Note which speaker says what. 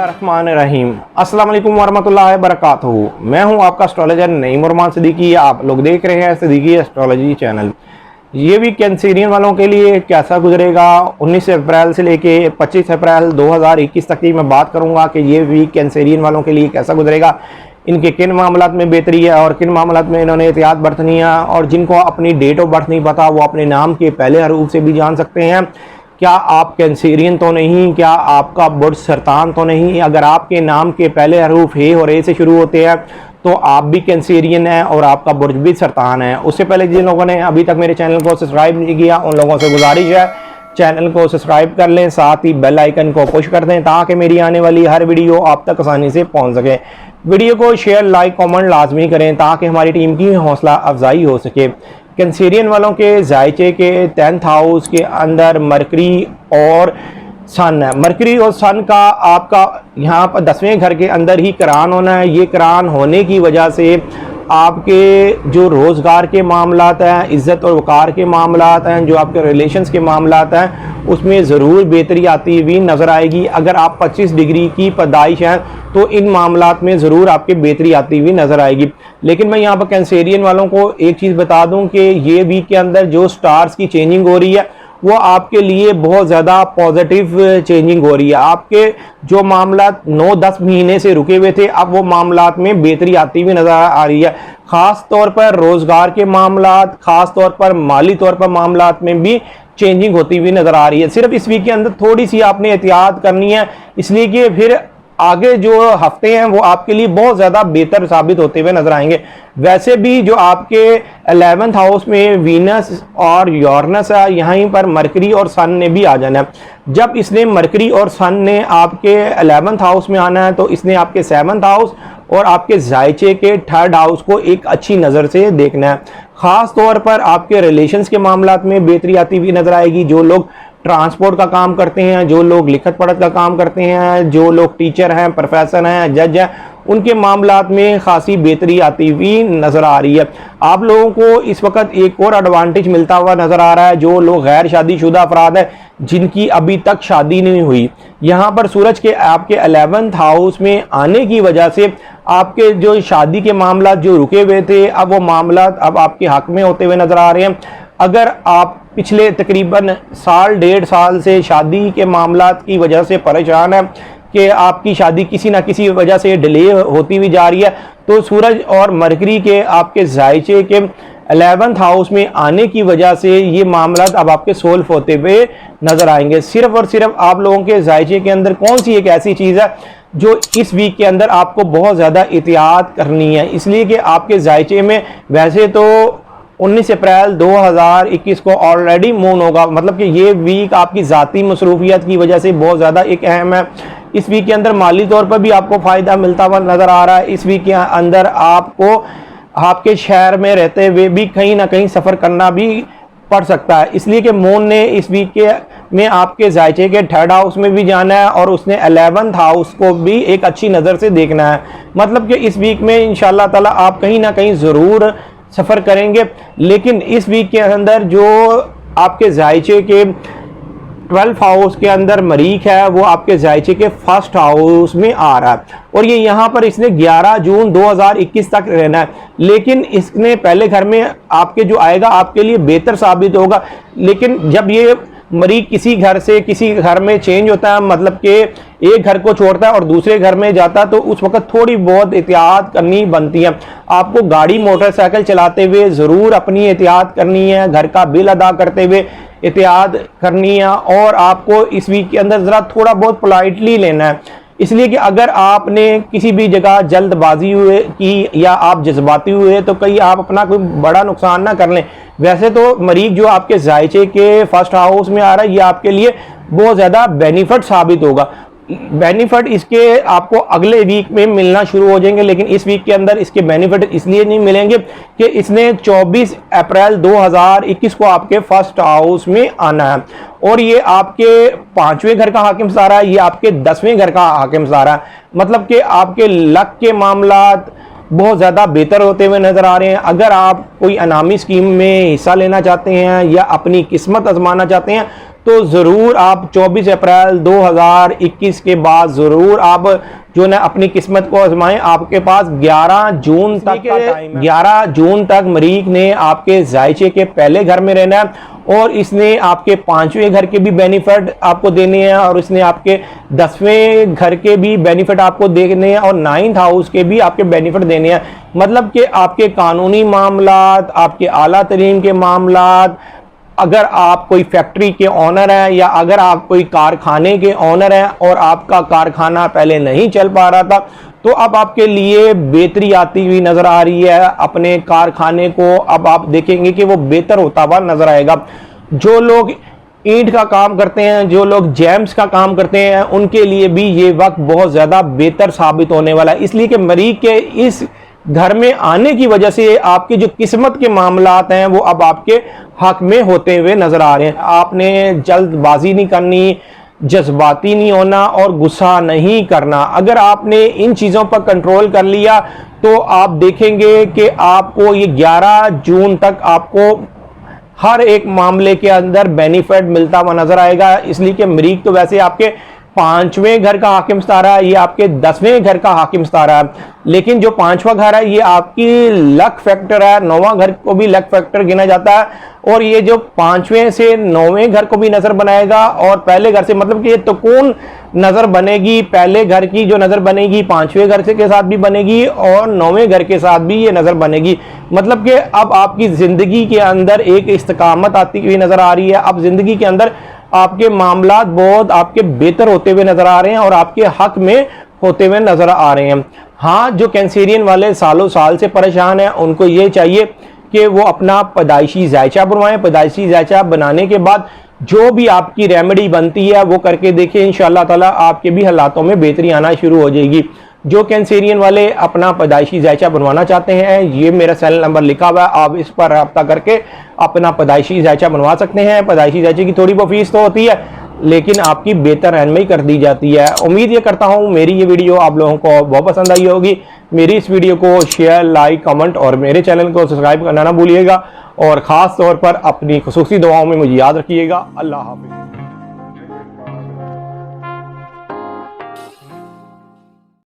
Speaker 1: बिस्मिल्लाहिर्रहमानिर्रहीम। अस्सलाम वालेकुम वरहमतुल्लाहि वबरकातुहू। मैं हूं आपका एस्ट्रोलॉजर नईम उरमान सिद्दीकी। आप लोग देख रहे हैं सिद्दीकी एस्ट्रोलॉजी चैनल। ये भी कैंसेरियन वालों के लिए कैसा गुजरेगा 19 अप्रैल से लेके 25 अप्रैल 2021 तक की मैं बात करूंगा कि ये वीक कैंसेरियन वालों के लिए कैसा गुजरेगा, इनके किन मामलात में बेहतरी है और किन मामलात में इन्होंने एहतियात बरतनी है। और जिनको अपनी डेट ऑफ बर्थ नहीं पता वो अपने नाम के पहले हरूफ से भी जान सकते हैं। क्या आप कैंसेरियन तो नहीं, क्या आपका बुर्ज सरतान तो नहीं। अगर आपके नाम के पहले हरूफ हे और ए से शुरू होते हैं तो आप भी कैंसेरियन हैं और आपका बुर्ज भी सरतान है। उससे पहले जिन लोगों ने अभी तक मेरे चैनल को सब्सक्राइब नहीं किया उन लोगों से गुजारिश है चैनल को सब्सक्राइब कर लें, साथ ही बेल आइकन को पुश कर दें ताकि मेरी आने वाली हर वीडियो आप तक आसानी से पहुंच सके। वीडियो को शेयर लाइक कमेंट लाजमी करें ताकि हमारी टीम की हौसला अफजाई हो सके। कैंसेरियन वालों के जायचे के 10th हाउस के अंदर मरकरी और सन है। मरकरी और सन का आपका यहाँ पर 10वें घर के अंदर ही करान होना है। ये करान होने की वजह से आपके जो रोज़गार के मामलात हैं, इज़्ज़त और वक़ार के मामलात हैं, जो आपके रिलेशंस के मामलात हैं, उसमें ज़रूर बेहतरी आती हुई नज़र आएगी। अगर आप 25 डिग्री की पैदाइश हैं तो इन मामलात में ज़रूर आपके बेहतरी आती हुई नज़र आएगी। लेकिन मैं यहाँ पर कैंसेरियन वालों को एक चीज़ बता दूँ कि ये वीक के अंदर जो स्टार्स की चेंजिंग हो रही है वो आपके लिए बहुत ज़्यादा पॉजिटिव चेंजिंग हो रही है। आपके जो मामलात 9-10 महीने से रुके हुए थे अब वो मामलात में बेहतरी आती हुई नज़र आ रही है। ख़ास तौर पर रोज़गार के मामलात, ख़ास तौर पर माली तौर पर मामलात में भी चेंजिंग होती हुई नज़र आ रही है। सिर्फ इस वीक के अंदर थोड़ी सी आपने एहतियात करनी है, इसलिए कि फिर आगे जो हफ्ते हैं वो आपके लिए बहुत ज़्यादा बेहतर साबित होते हुए नजर आएंगे। वैसे भी जो आपके 11th हाउस में वीनस और यूरेनस है, यहीं पर मरकरी और सन ने भी आ जाना है। जब इसने मरकरी और सन ने आपके 11th हाउस में आना है तो इसने आपके 7th हाउस और आपके जायचे के 3rd हाउस को एक अच्छी नज़र से देखना है। ख़ास तौर पर आपके रिलेशंस के मामलात में बेहतरी आती हुई नज़र आएगी। जो लोग ट्रांसपोर्ट का काम करते हैं, जो लोग लिखत पढ़त का काम करते हैं, जो लोग टीचर हैं, प्रोफेसर हैं, जज हैं, उनके मामलात में खासी बेहतरी आती हुई नज़र आ रही है। आप लोगों को इस वक्त एक और एडवांटेज मिलता हुआ नज़र आ रहा है। जो लोग गैर शादीशुदा अफराद हैं जिनकी अभी तक शादी नहीं हुई, यहाँ पर सूरज के आपके 11th हाउस में आने की वजह से आपके जो शादी के मामला जो रुके हुए थे अब वो मामला अब आपके हक में होते हुए नज़र आ रहे हैं। अगर आप पिछले तकरीबन साल 1.5 साल से शादी के मामलात की वजह से परेशान है कि आपकी शादी किसी ना किसी वजह से डिले होती हुई जा रही है तो सूरज और मरकरी के आपके जायचे के 11th हाउस में आने की वजह से ये मामलात अब आपके सोल्व होते हुए नजर आएंगे। सिर्फ और सिर्फ आप लोगों के जायचे के अंदर कौन सी एक ऐसी चीज़ है जो इस वीक के अंदर आपको बहुत ज़्यादा एहतियात करनी है, इसलिए कि आपके जायचे में वैसे तो 19 अप्रैल 2021 को ऑलरेडी मून होगा, मतलब कि ये वीक आपकी ज़ाती मसरूफियत की वजह से बहुत ज़्यादा एक अहम है। इस वीक के अंदर माली तौर पर भी आपको फ़ायदा मिलता हुआ नज़र आ रहा है। इस वीक के अंदर आपको आपके शहर में रहते हुए भी कहीं ना कहीं सफ़र करना भी पड़ सकता है, इसलिए कि मून ने इस वीक के में आपके जायचे के 3rd हाउस में भी जाना है और उसने 11th हाउस को भी एक अच्छी नज़र से देखना है। मतलब कि इस वीक में इंशाल्लाह ताला आप कहीं ना कहीं ज़रूर सफ़र करेंगे। लेकिन इस वीक के अंदर जो आपके जायचे के 12th हाउस के अंदर मरीख है वो आपके जायचे के 1st हाउस में आ रहा है और ये यहाँ पर इसने 11 जून 2021 तक रहना है। लेकिन इसने पहले घर में आपके जो आएगा आपके लिए बेहतर साबित होगा। लेकिन जब ये मरीज किसी घर से किसी घर में चेंज होता है, मतलब कि एक घर को छोड़ता है और दूसरे घर में जाता है, तो उस वक्त थोड़ी बहुत एहतियात करनी बनती है। आपको गाड़ी मोटरसाइकिल चलाते हुए ज़रूर अपनी एहतियात करनी है, घर का बिल अदा करते हुए एहतियात करनी है और आपको इस वीक के अंदर ज़रा थोड़ा बहुत पोलाइटली लेना है। इसलिए कि अगर आपने किसी भी जगह जल्दबाजी हुए की या आप जज्बाती हुए तो कहीं आप अपना कोई बड़ा नुकसान ना कर लें। वैसे तो मरीज जो आपके जायचे के 1st हाउस में आ रहा है ये आपके लिए बहुत ज़्यादा बेनिफिट साबित होगा। बेनिफिट इसके आपको अगले वीक में मिलना शुरू हो जाएंगे, लेकिन इस वीक के अंदर इसके बेनिफिट इसलिए नहीं मिलेंगे कि इसने 24 अप्रैल 2021 को आपके 1st हाउस में आना है और ये आपके 5वें घर का हाकिम सारा है, ये आपके 10वें घर का हाकिम सारा है। मतलब कि आपके लक के मामलात बहुत ज़्यादा बेहतर होते हुए नज़र आ रहे हैं। अगर आप कोई अनामी स्कीम में हिस्सा लेना चाहते हैं या अपनी किस्मत आजमाना चाहते हैं तो ज़रूर आप 24 अप्रैल 2021 के बाद ज़रूर आप जो ना अपनी किस्मत को आजमाएं। आपके पास 11 जून तक का टाइम है। 11 जून तक मरीख ने आपके जायचे के पहले घर में रहना है और इसने आपके 5वें घर के भी बेनिफिट आपको देने हैं और इसने आपके 10वें घर के भी बेनिफिट आपको देने हैं और 9th हाउस के भी आपके बेनिफिट देने हैं। मतलब कि आपके कानूनी मामलात, आपके आला तरीन के मामलात, अगर आप कोई फैक्ट्री के ऑनर हैं या अगर आप कोई कारखाने के ऑनर हैं और आपका कारखाना पहले नहीं चल पा रहा था, तो अब आपके लिए बेहतरी आती हुई नजर आ रही है। अपने कारखाने को अब आप देखेंगे कि वो बेहतर होता हुआ नजर आएगा। जो लोग ईंट का काम करते हैं, जो लोग जैम्स का काम करते हैं, उनके लिए भी ये वक्त बहुत ज़्यादा बेहतर साबित होने वाला है, इसलिए कि मरीख के इस घर में आने की वजह से आपकी जो किस्मत के मामलात हैं वो अब आपके हक में होते हुए नजर आ रहे हैं। आपने जल्दबाजी नहीं करनी, जज्बाती नहीं होना और गुस्सा नहीं करना। अगर आपने इन चीज़ों पर कंट्रोल कर लिया तो आप देखेंगे कि आपको ये 11 जून तक आपको हर एक मामले के अंदर बेनिफिट मिलता हुआ नजर आएगा। इसलिए कि मरीख तो वैसे आपके 5वें घर का हाकिम सितारा है, ये आपके 10वें घर का हाकिम सितारा है, लेकिन जो 5वां घर है ये आपकी लक फैक्टर है। 9वां घर को भी लक फैक्टर गिना जाता है और ये जो 5वें से 9वें घर को भी नजर बनाएगा और पहले घर से, मतलब कि ये तकून नजर बनेगी। पहले घर की जो नजर बनेगी 5वें घर से के साथ भी बनेगी और 9वें घर के साथ भी ये नजर बनेगी। मतलब कि अब आपकी जिंदगी के अंदर एक इस्तकामत आती हुई नजर आ रही है। अब जिंदगी के अंदर आपके मामलात बहुत आपके बेहतर होते हुए नजर आ रहे हैं और आपके हक में होते हुए नजर आ रहे हैं। हाँ, जो कैंसेरियन वाले सालों साल से परेशान हैं उनको ये चाहिए कि वो अपना पैदाइशी जायचा बनवाएं। पैदाइशी जायचा बनाने के बाद जो भी आपकी रेमेडी बनती है वो करके देखिए, इंशाअल्लाह ताला आपके भी हालातों में बेहतरी आना शुरू हो जाएगी। जो कैंसेरियन वाले अपना पैदाइशी जायचा बनवाना चाहते हैं, ये मेरा सेल नंबर लिखा हुआ है, आप इस पर रब्ता करके अपना पैदाइशी जायचा बनवा सकते हैं। पैदाइशी जायचे की थोड़ी बहुत फीस तो होती है लेकिन आपकी बेहतर रहनुमाई कर दी जाती है। उम्मीद ये करता हूँ मेरी ये वीडियो आप लोगों को बहुत पसंद आई होगी। मेरी इस वीडियो को शेयर, लाइक, कमेंट और मेरे चैनल को सब्सक्राइब करना ना भूलिएगा और ख़ास तौर पर अपनी खुसूसी दुआओं में मुझे याद रखिएगा। अल्लाह हाफ़िज़।